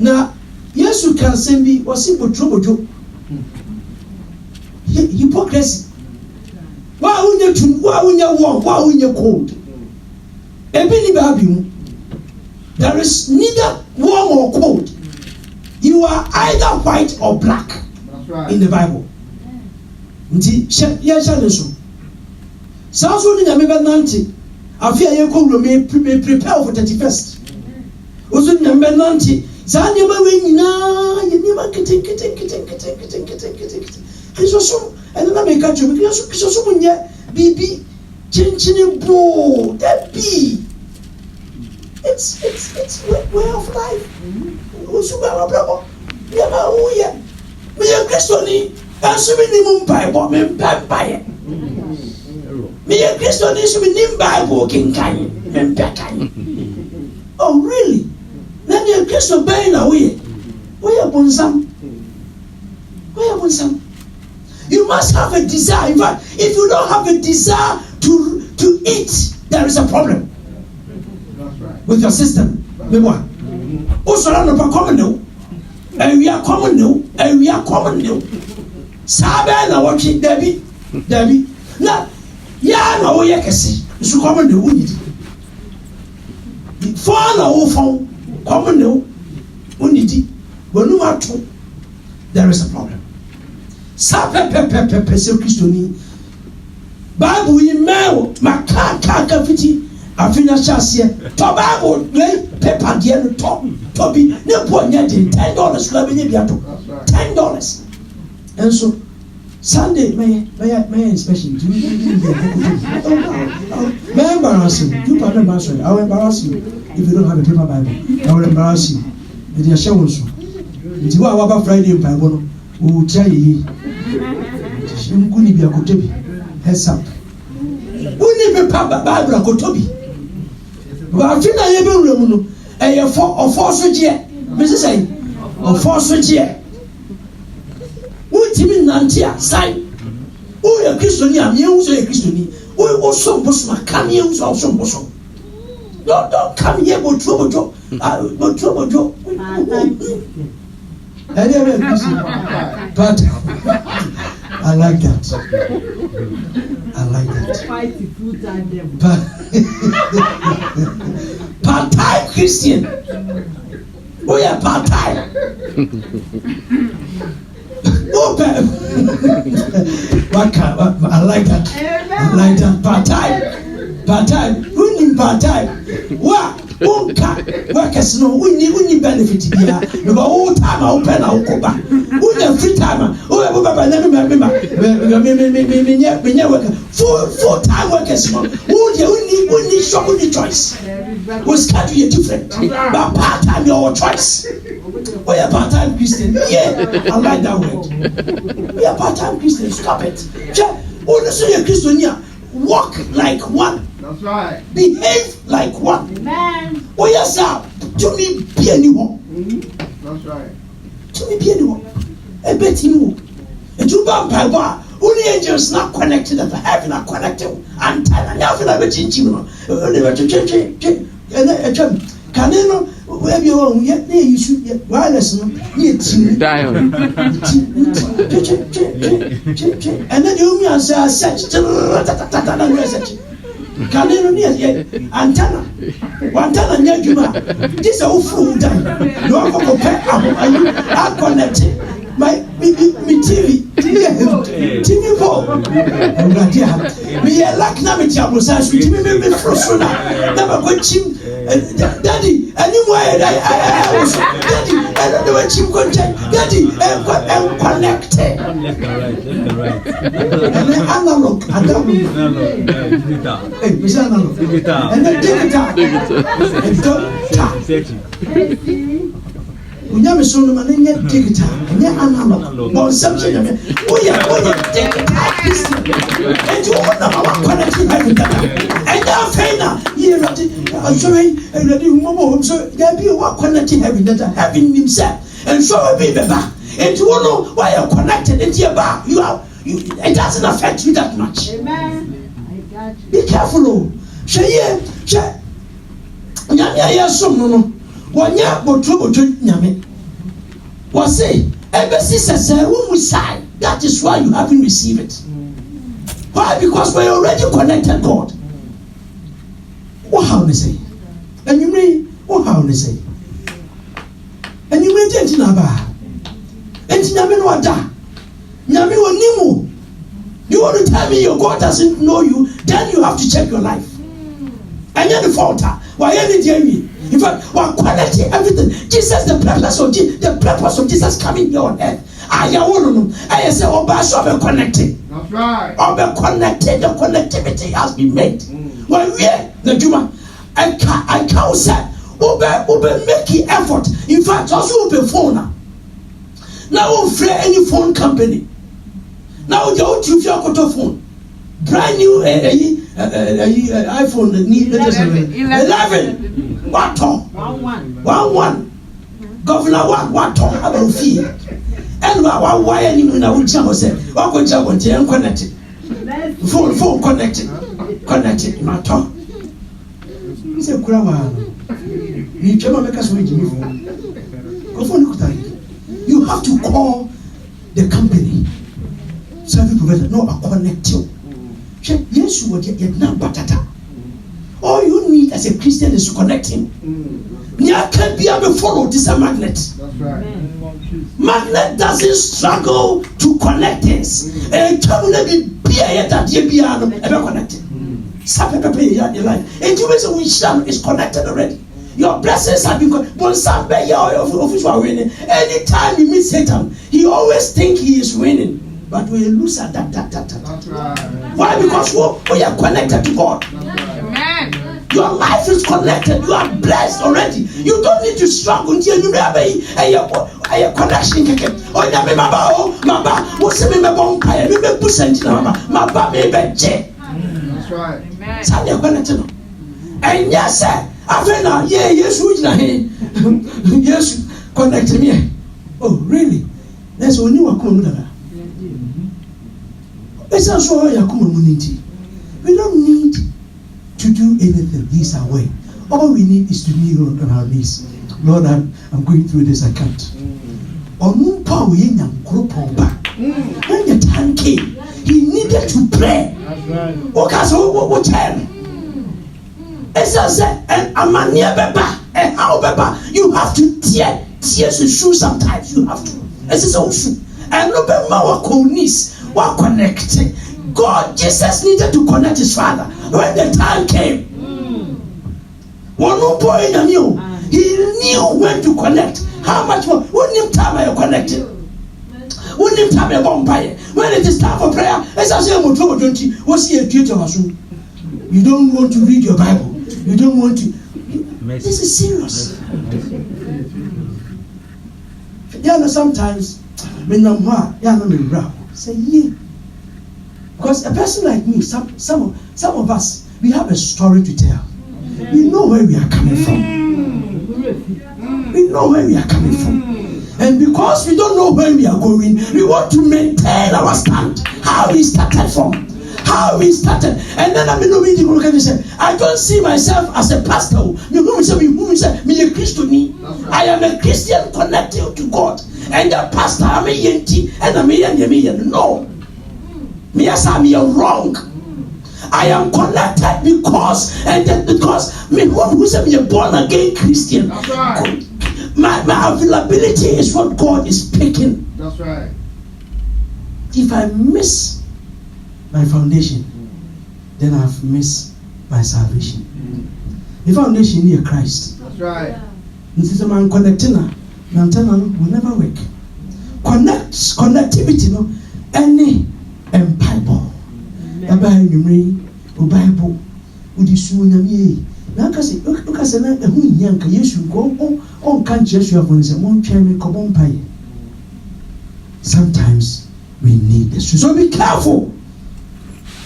Now, yes, you can send me or simple trouble. Hypocrisy. Why would you warm? Why would you cold? There is neither warm or cold. You are either white or black. That's right. In the Bible. Sounds only a member 90. I fear you could prepare for 31st. Also, number 90. Zanya Mawina, you never getting. And so, and then I make a joke because someone yet, BB, changing ball, that be. It's way of life. Usubara bravo. Yama uya. Me a Christian, assuming Bible, me Bible. Me a Christian is with Bible king kind, me kind. Oh really? Then you Christian buying away. Where upon some? You must have a desire. In fact, if you don't have a desire to eat, there is a problem with your system. Also, I'm not common now. And we are common now. Sabana watching Debbie. Now, no, yes, it's common now. We need it. For common now. We need it. But no matter, there is a problem. Christoni Bible email makaka fiti afina chase to Bible play paper dia no to bi ne ponya de $10 la benye biato $10 and so Sunday may inspection do you may embarrass you I will embarrass you if you don't have a paper Bible I will embarrass you with your show so it wa about Friday Bible no try yi Nkuni bi akotobi heads up uni be pa Bible akotobi ba afina ye be wura mu no eye ofo so je me say ofo so je utimi nante a sai o ye Kristoni a me hu so ye Kristoni o so boso ka me hu so boso don't come here go trouble but I like that. Part-time Christian. Oh yeah, part-time. I like that. Part-time. Who need part-time? What? Workers no we need benefit here because all time I open our coba we need free time full time workers no we need shop we need choice we schedule different but part time your choice we are part time Christian I like that word we are part time Christian stop it only say a Christian walk like one. That's right. Behave like one. Amen. Oh yes, sir. To me, be anyone. That's right. To me, be anyone. A bit you. And you bump by bar. Only angels not connected to heaven are connected. And now feel like a chinchino. Can you know where you are? Yet you should get wireless. And then you answer such. Can you hear antenna? Antenna near Juma. This is all full time. You are going to compare. I'm connected. My TV pole. Me like na me tiabo sa so me frustro na never go chim daddy anywhere I was daddy I don't know chim contact daddy I'm connected right analog digital hey we say analog and then digital Unyame sono manenya digital nya analog no something oya digital and you want to connect with that and now faina you ready ready mo so there be what connecting having that having himself and so be back and you know why you're connected into your back you it doesn't affect you that much. Amen. I got you. Be careful nyame ayesom no wanya botro nyame say, embassy says, who side? That is why you haven't received it. Why? Because we already connected God. What how they say? And you mean what how they say? And you mean it in Abba? And you mean what da? Nyame wonimu. You want to tell me your God doesn't know you? Then you have to check your life. And you're the faulter. Why are you doing me? In fact, we're connecting everything. Jesus, the purpose of Jesus coming here on earth. I say, oh, but connected. That's right. Oh, connected. The connectivity has been made. When we are the Juma, I can't say, oh, making effort. In fact, also open phone now. Now, we'll free any phone company. Now, you have your phone. Brand new iPhone 11. What on? 1. Governor what on about fee? And why any na we jam say what go jam on connected. Phone connected my talk. You say kura wa. You chama make us wait go phone kutai. You have to call the company. Service provider no a connect you. Yes, you will get now batata. All you need as a Christian is to connect him. Nya can be able to follow this a magnet. That's right. Magnet doesn't struggle to connect things. And come let me be that you be ever connected. Some people pay your life. And you will we shall is connected already. Your blessings have been connected. But some pay your official winning. Anytime you meet Satan, he always think he is winning. But we lose at that. That's right. Why? Because we are connected to God. Amen. Your life is connected. You are blessed already. You don't need to struggle until you have a connection. Oh, yeah, mama, what's me, my bone pie? Me be pushing mama, me be jet. That's right. So you're connected. And yes, sir. After yes, who's na here? Yes, connect me. Oh, really? That's when you are coming. It's also your community. We don't need to do anything this way. All we need is to kneel on our knees. Lord, I'm going through this account. When the time came, he needed to pray. That's right. What time? It's a and a man near Beba and how Beba. You have to tear the shoe sometimes. You have to. It's his own shoe. And no Bema wa knees. What connected? God, Jesus needed to connect his father when the time came. One boy knew. He knew when to connect. How much more? When time are you connected? When time are you bumping? When it is time for prayer, as I say, what's the duty of us? You don't want to read your Bible. You don't want to. This is serious. Sometimes when I'm say yeah. Because a person like me, some of us, we have a story to tell. We know where we are coming from. We know where we are coming from. And because we don't know where we are going, we want to maintain our stand. How we started from. How we started. And then I don't see myself as a pastor. I am a Christian connected to God. And the pastor, I'm a yenti, and I'm a yenti. No. Me as I'm wrong. I am connected because me who say me a born again Christian. That's right. My availability is what God is picking. That's right. If I miss my foundation, then I've missed my salvation. The foundation is Christ. That's right. This is a man connecting. Antenna will never work. Connectivity, no, any Bible. Bible. Udi sunyami. Na kasi na ehu nyanka Yesu go on kan Yesu afon se mon tweme ko bon paye. Sometimes we need this. So be careful.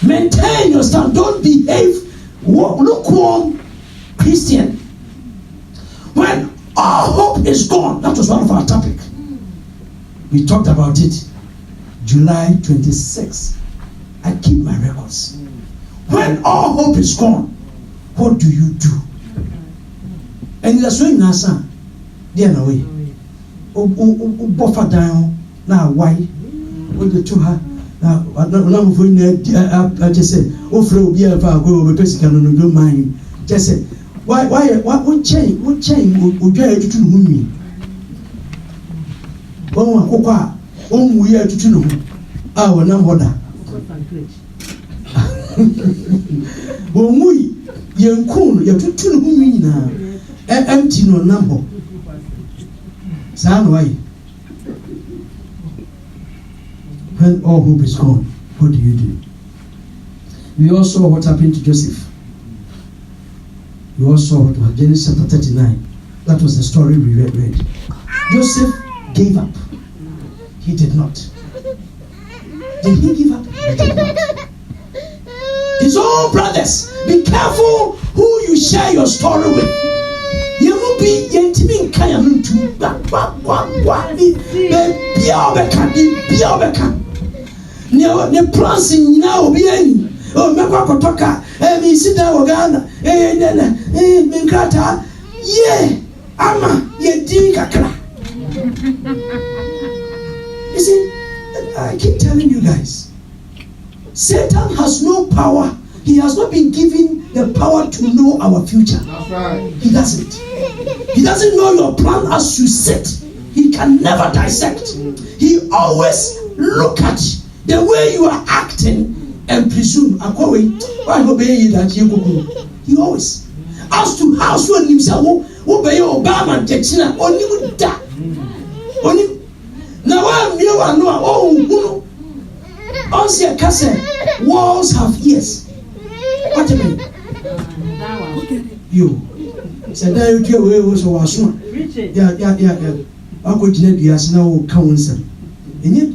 Maintain your stand. Don't behave lukewarm Christian. When all hope is gone, that was one of our topic. We talked about it. July 26. I keep my records. When all hope is gone, what do you do? And that's when Nasa, dear away. buffer down now why what the two her now for I just say offer be a go pesika no don't mind just say why what change wo dwa atutu no hu won akokọ a onwu ya atutu no hu a wona hoda onwu yenkun ya tutu no hu nyina empty no number San why? When all hope is gone, what do? We all saw what happened to Joseph. We all saw what happened. Genesis chapter 39. That was the story we read. Joseph gave up. He did not. Did he give up? He did not. His own brothers, be careful who you share your story with. You will be yentimi nkaya ntu be ne plans nyina obi ani o mekwa kotoka mi sida ogana mi nkrata ye ama ye din kakra. You see, I keep telling you guys, Satan has no power. He has not been given the power to know our future. That's right. He doesn't. He doesn't know your plan as you sit. He can never dissect. He always look at the way you are acting and presume. He always. As to how soon himself obey Obama Texina only would die. Only now I'm you and no also Cassette walls have ears. What do you mean? You said that you was one. Yeah. I go to the as now counsel. And yet,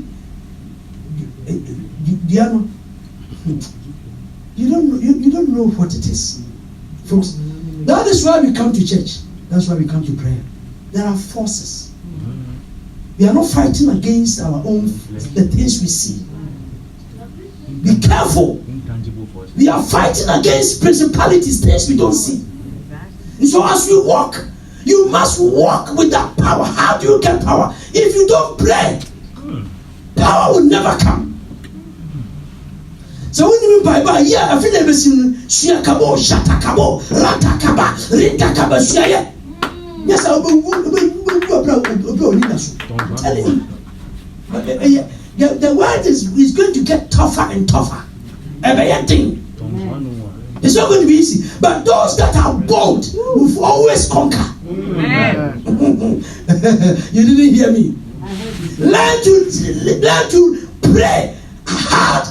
you don't know what it is, folks. That is why we come to church. That's why we come to prayer. There are forces. We are not fighting against our own the things we see. Be careful. We are fighting against principalities, things we don't see. And so as we walk, you must walk with that power. How do you get power? If you don't pray, power will never come. So when you buy, I feel like saying, "Shiakabo, shatakabo, ratakaba, ritakaba, shiaye." Yes, I will telling you. The word is going to get tougher and tougher. It's not going to be easy. But those that are bold will always conquer. You didn't hear me. Learn to pray hard,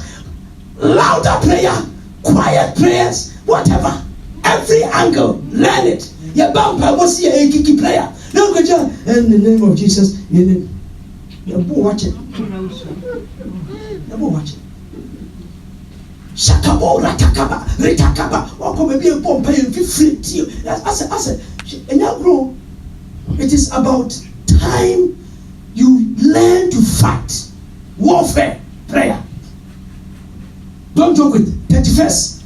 louder prayer, quiet prayers, whatever. Every angle, learn it. Your bumper will see a kiki prayer. No good job. In the name of Jesus, you watch it. Watch it. Shakabo, ratakaba, ritakaba. Or come be a bomb pay and free. I said, and you grow. It is about time you learn to fight. Warfare, prayer. Don't joke with 31st.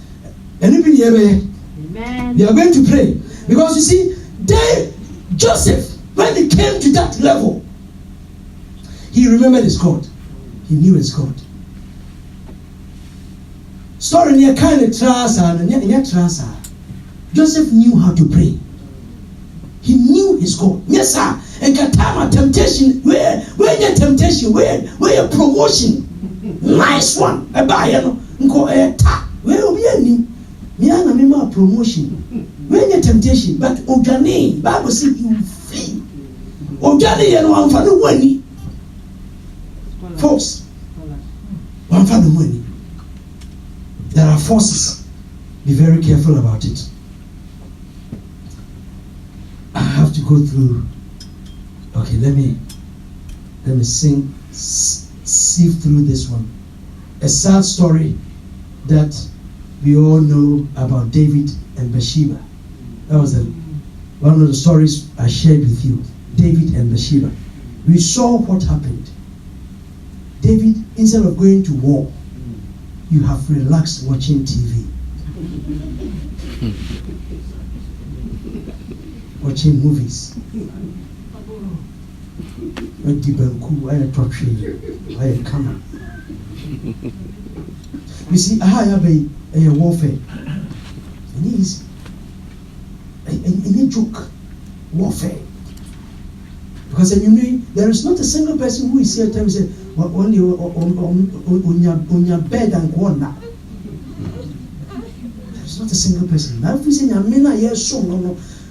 Anybody here? Amen. They are going to pray. Because you see, Joseph, when he came to that level, he remembered his God. He knew his God. Story near kind of transfer. Joseph knew how to pray. He knew his God. Yes, sir. And Katama temptation, where your temptation, where your promotion, nice one. I buy where will be any promotion. Where your temptation, but Ojani, Bible says you flee. Ojani and one for the money. Folks, one for the money. There are forces. Be very careful about it. I have to go through. Okay, let me sieve through this one. A sad story that we all know about David and Bathsheba. That was one of the stories I shared with you. David and Bathsheba. We saw what happened. David, instead of going to war, you have relaxed watching TV. Watching movies. di banku I totwe I come. You see, I have a warfare. And it is a joke warfare. Because there is not a single person who is here to say only on your bed and go on now. There is not a single person. Now if we say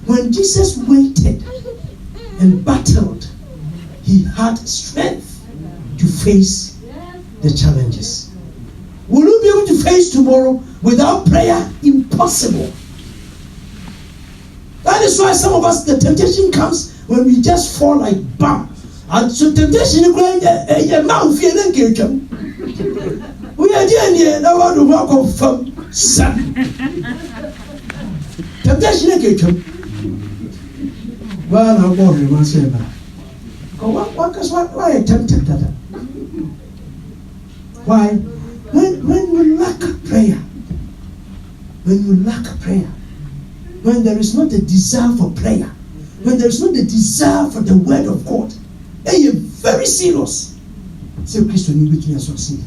when Jesus waited and battled, he had strength to face the challenges. Will you be able to face tomorrow without prayer? Impossible. That is why some of us, the temptation comes when we just fall like bam. And so temptation is going a mouth feeling kitchen. We are here now to walk of sun. Temptation is kitchen. Well, I'm bored, man. Say that. Why are you tempted that? Why? When you lack prayer, when there is not a desire for prayer, when there is not a desire for the word of God, then you're very serious. Say, Christian, you between succeed.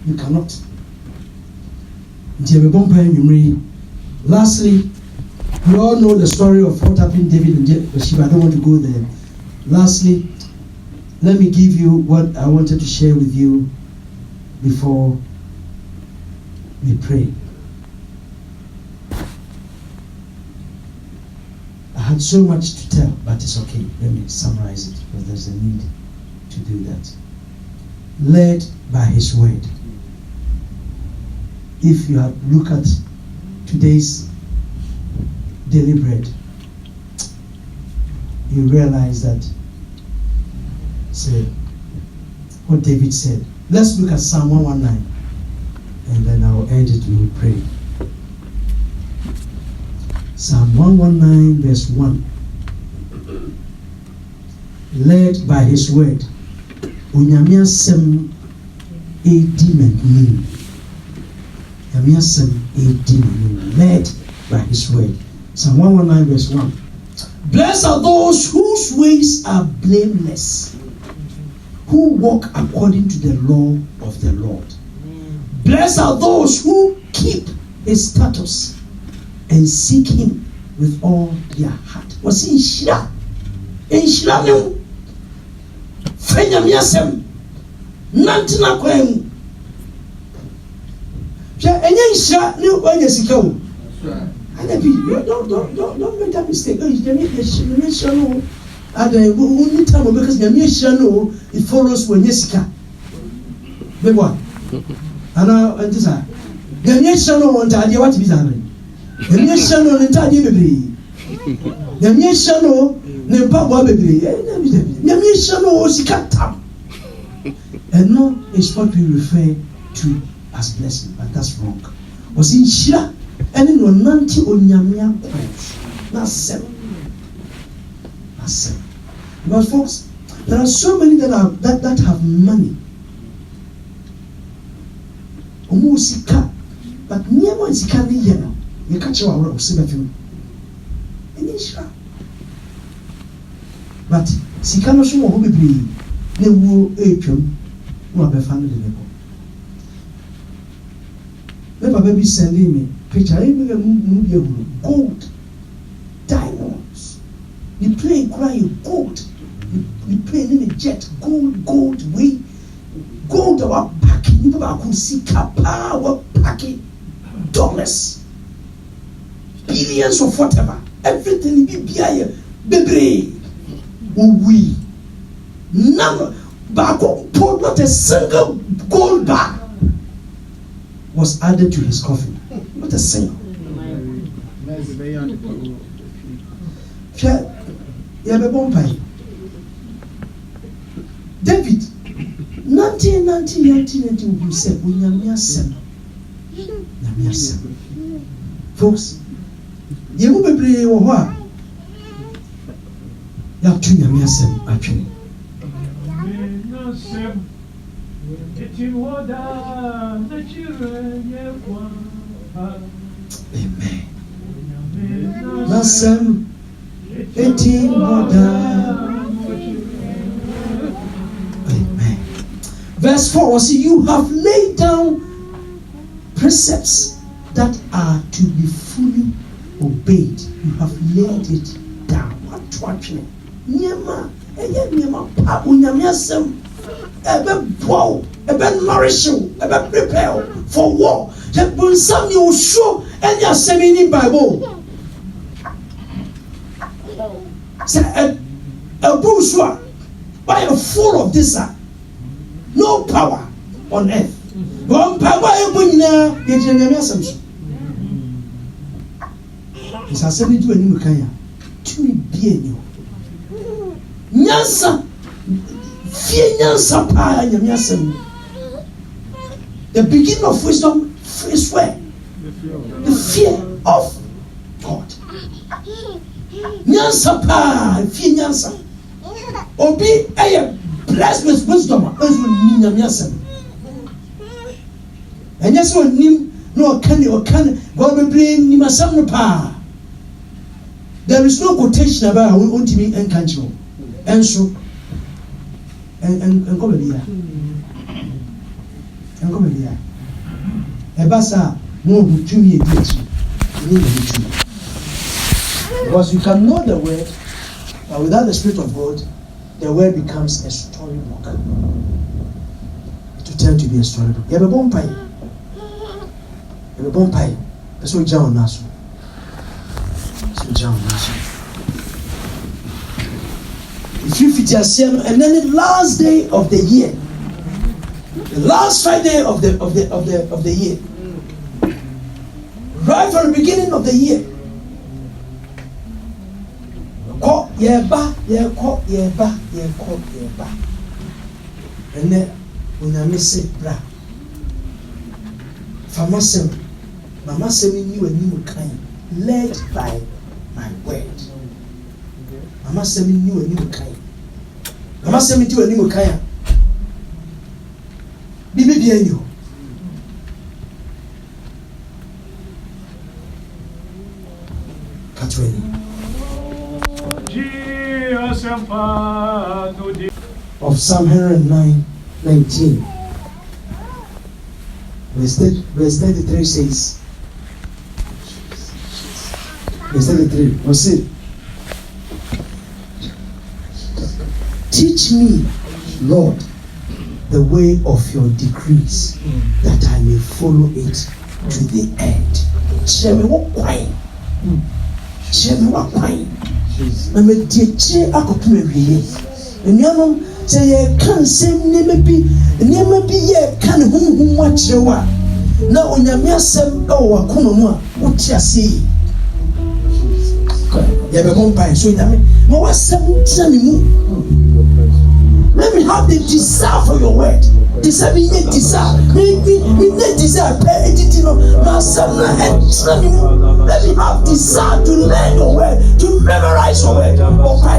You cannot. Lastly, we all know the story of what happened to David and Bathsheba. I don't want to go there. Lastly, let me give you what I wanted to share with you before we pray. I had so much to tell, but it's okay. Let me summarize it because there's a need to do that. Led by his word. If you have looked at today's daily bread, you realize that what David said. Let's look at Psalm 119 and then I'll end it and we'll pray. Psalm 119 verse 1. Led by his word. Onyame asem edi m'anim. Onyame asem edi m'anim. Led by his word. Psalm 119 verse 1. Blessed are those whose ways are blameless, who walk according to the law of the Lord. Blessed are those who keep his statutes and seek him with all their heart. Was in Shira? In Shira no Fenya miasem Nantina kwem. Enye Shira ni onye sika o. Don't make that mistake. Only time because it follows when Jessica. Baby, and this are the on Tadia. What is happening? The nation on Tadia baby. The nation on Nepal baby. The nation on Sikata. And no is what we refer to as blessing, but that's wrong. Was in Shira. And in Nanti Onyamia quench. That's seven. Because folks, there are so many that have money. Sika, but near one sika ni yellow. You catch your own seven. But sika no so who be ne wo etwam no be family level. Me papa be sending me picture gold, diamonds. You play crying gold. You play in a jet, gold, we gold our packing. You could see power packing dollars, billions of whatever, everything be baby. We none back not a single gold bar was added to his coffin. Not a single. David, 19 who said, folks, you will be playing what? You have to actually. Amen. Nasem eti moda Verse 4, see, you have laid down precepts that are to be fully obeyed. You have laid it down. What watching? Niema, niema, pa unyamiasem, ebe bow, ebe nourish you, ebe prepare for war. That when some you show and you're saying in Bible. Say a bourgeois, by a full of this, no power on earth. One power in the it's a 72 and Mukaya. To be in you. Nyansa, fear Nyansa, pa, and Yasem. The beginning of wisdom is where? The fear of God. Nyansa, pa, fear Nyansa. Obi, I am blessed with wisdom, as you need Yasem. And yes, what Nim, no, can you, God will bring Nimasam pa. There is no quotation about how we me and country. And so, and come here. And come here. Ebasa, no, to me a ditch. Because you can know the word, but without the Spirit of God, the word becomes a storybook. It will tend to be a storybook. You have a bomb pie. You have a bomb pie. That's what John Nassau. If you fit yourself, and then the last day of the year, the last Friday of the year, right from the beginning of the year, and then when I miss it, bra, Famasem, Mama Semi knew a new kind, led by my word. Mama Semi knew a new kind. Mama Semi knew a new kind. Bibi bien you. Katweni. Of Psalm 109:19. Verse 33 says. Verse 33. What's it? Teach me, Lord, the way of your decrees, that I may follow it to the end. Share me what wine. Share me what wine. I'm a teacher. I could play with you. And you say, can't say, never be, yet, can whom watch your one. Now, when you're mere sem, oh, I come what you see. You have a company, so you know, 17 let me have the desire for your word. Desire, me desire. Me desire. Let me have desire to learn your word, to memorize your word. Okay.